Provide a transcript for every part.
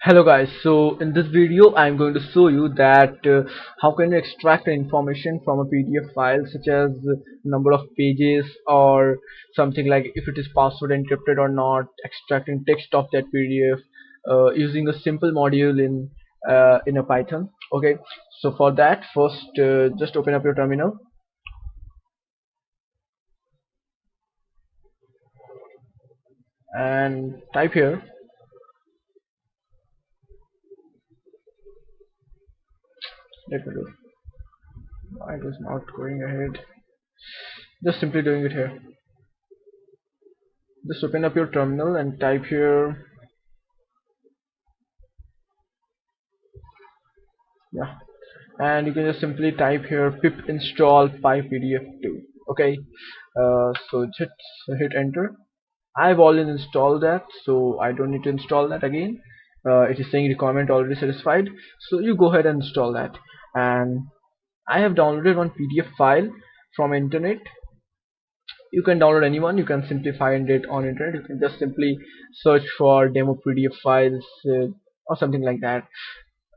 Hello guys, so in this video I'm going to show you that how can you extract information from a PDF file, such as number of pages or something like if it is password encrypted or not, extracting text of that PDF using a simple module in a Python. Okay, so for that, first just open up your terminal and type here. Let me do. Why it is not going ahead? Just simply doing it here. Just open up your terminal and type here. Yeah, and you can just simply type here pip install pypdf2. Okay, so just hit enter. I've already installed that, so I don't need to install that again. It is saying requirement already satisfied, so you go ahead and install that. And I have downloaded one PDF file from internet. You can download anyone. You can simply find it on internet. You can just simply search for demo PDF files or something like that,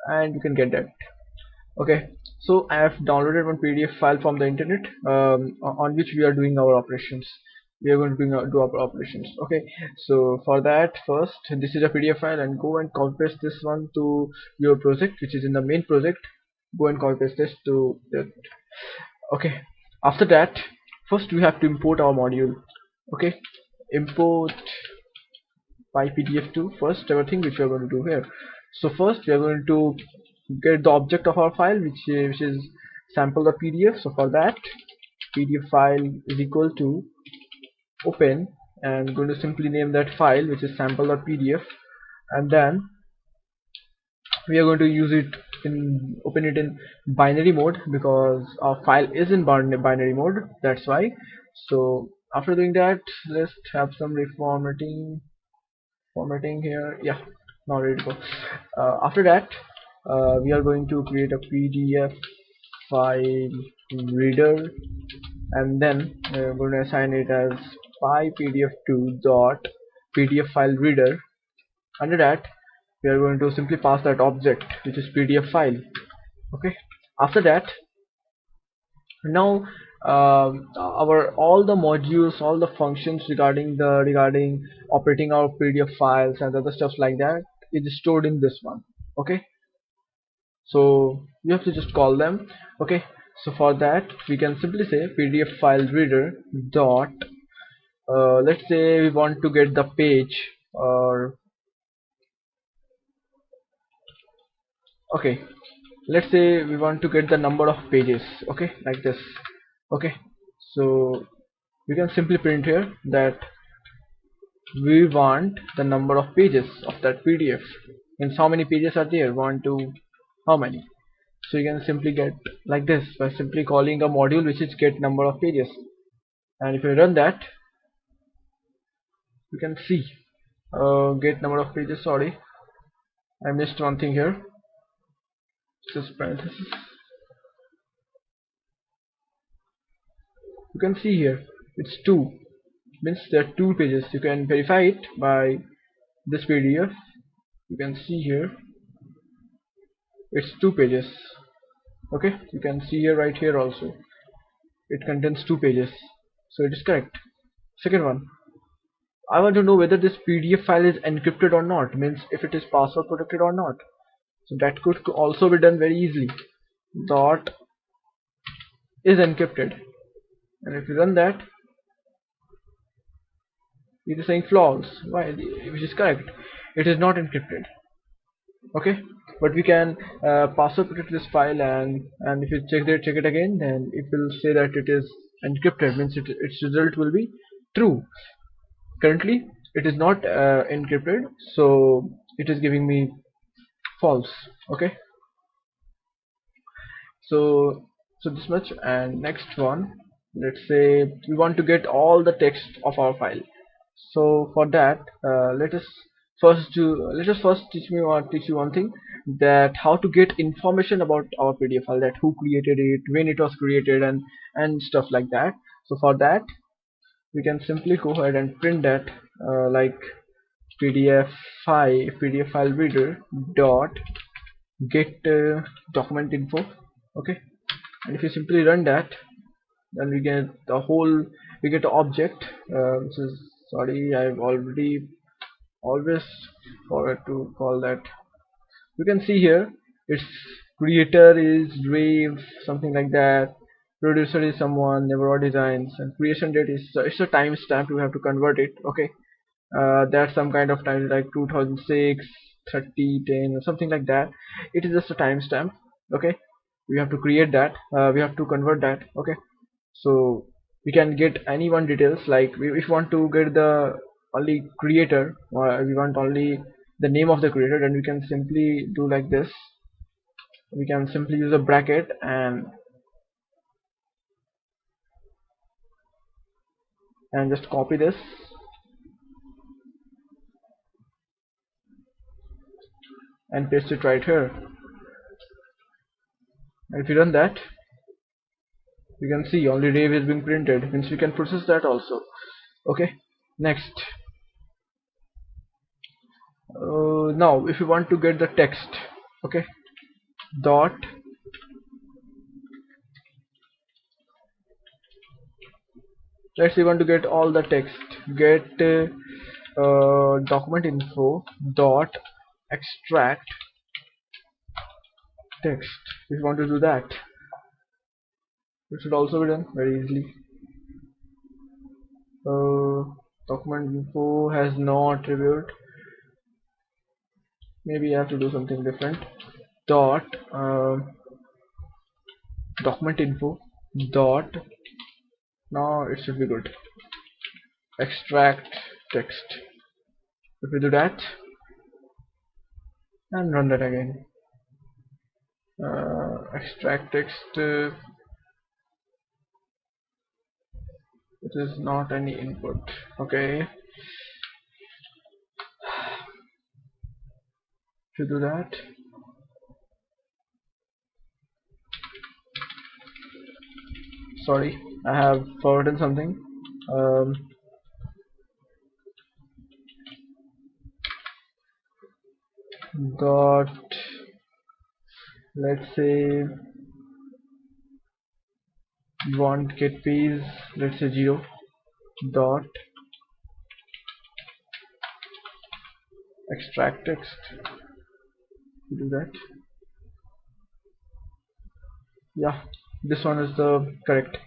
and you can get that. Okay, so I have downloaded one PDF file from the internet, on which we are doing our operations. We are going to do our operations. Okay, so for that, first this is a PDF file, and go and copy paste this one to your project, which is in the main project. Go and copy paste this to that. Okay, after that, first we have to import our module. Okay, import pypdf2 first everything which we are going to do here. So first we are going to get the object of our file, which is sample.pdf. so for that, pdf file is equal to open, and going to simply name that file, which is sample.pdf, and then we are going to use it in open it in binary mode, because our file is in binary mode, that's why. So after doing that, let's have some reformatting formatting here. Yeah, now ready to go. After that, we are going to create a PDF file reader, and then we're going to assign it as pypdf2 dot pdf file reader. Under that, we are going to simply pass that object, which is PDF file. Okay, after that, now our all the modules, all the functions regarding operating our PDF files and other stuff like that is stored in this one. Okay, so you have to just call them. Okay, so for that, we can simply say PDF file reader dot, let's say we want to get the page, or okay, let's say we want to get the number of pages. Okay, like this. Okay, so we can simply print here that we want the number of pages of that PDF, means how many pages are there, 1 2 how many. So you can simply get like this by simply calling a module which is get number of pages. And if you run that, you can see get number of pages. Sorry, I missed one thing here. Just parenthesis. You can see here it's 2, means there are 2 pages. You can verify it by this PDF. You can see here it's 2 pages. Okay, you can see here, right here also, it contains 2 pages, so it is correct. Second one, I want to know whether this PDF file is encrypted or not, means if it is password protected or not. So that could also be done very easily. Dot is encrypted, and if you run that, it is saying false. Why? Which is correct, it is not encrypted. Okay, but we can password protect this file, and if you check it again, then it will say that it is encrypted, means its result will be true. Currently it is not encrypted, so it is giving me false. Okay, so this much. And next one, let's say we want to get all the text of our file. So for that, let us first teach you one thing, that how to get information about our PDF file, that who created it, when it was created, and stuff like that. So for that, we can simply go ahead and print that, like PDF file reader dot get document info. Okay, and if you simply run that, then we get the object, which is, sorry, I've already always forgot to call that. You can see here its creator is Rave, something like that. Producer is someone, Never Designs, and creation date is, it's a timestamp. You have to convert it. Okay, that's some kind of time like 2006, 30, 10, or something like that. It is just a timestamp. Okay, we have to create that. We have to convert that. Okay, so we can get any one details, like if we want to get the only creator, or we want only the name of the creator, then we can simply do like this. We can simply use a bracket and just copy this and paste it right here. And if you run that, you can see only Rave is being printed, means we can process that also. Okay, next, now if you want to get the text, okay, dot, let's say you want to get all the text, get document info dot extract text. If you want to do that, it should also be done very easily. Document info has not reviewed, maybe I have to do something different. Dot document info dot, now it should be good, extract text. If we do that and run that again, extract text, it is not any input. Okay, to do that, sorry, I have forgotten something. Dot, let's say want get page, let's say 0 dot extract text. Do that. Yeah, this one is the correct.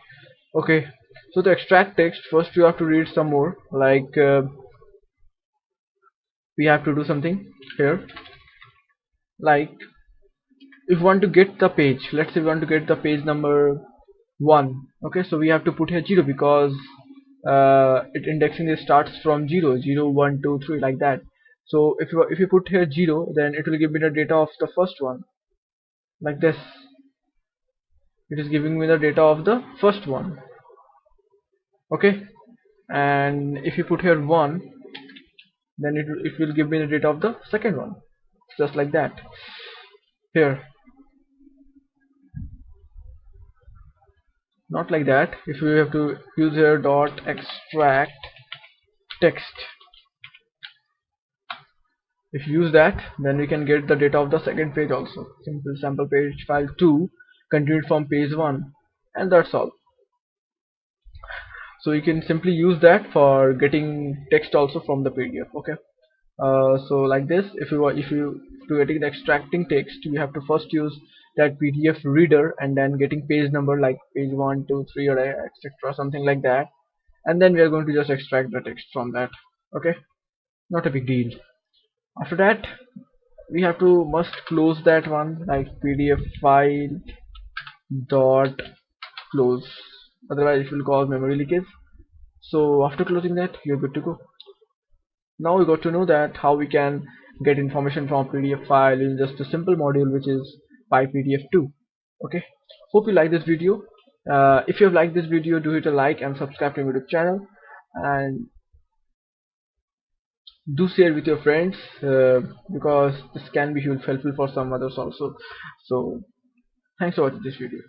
Okay, so to extract text, first you have to read some more, like we have to do something here, like if you want to get the page, let's say we want to get the page number 1. Okay, so we have to put here 0 because it indexing it starts from 0, 0, 1, 2, 3, like that. So if you put here 0, then it will give me the data of the first one, like this. It is giving me the data of the first one. Okay, and if you put here 1, then it will give me the data of the second one, just like that. Here, not like that. If we have to use here dot extract text, if you use that, then we can get the data of the second page also. Simple sample page file 2 continued from page 1, and that's all. So you can simply use that for getting text also from the PDF. Okay, so like this, if you to getting the extracting text, you have to first use that PDF reader and then getting page number like page 1, 2, 3, or etc., something like that, and then we are going to just extract the text from that. Okay, not a big deal. After that, we have to must close that one, like PDF file dot close, otherwise it will cause memory leakage. So after closing that, you're good to go. Now we got to know that how we can get information from PDF file in just a simple module, which is PyPDF2. Okay, hope you like this video. If you have liked this video, do hit a like and subscribe to my YouTube channel, and do share with your friends, because this can be helpful for some others also. So thanks for watching this video.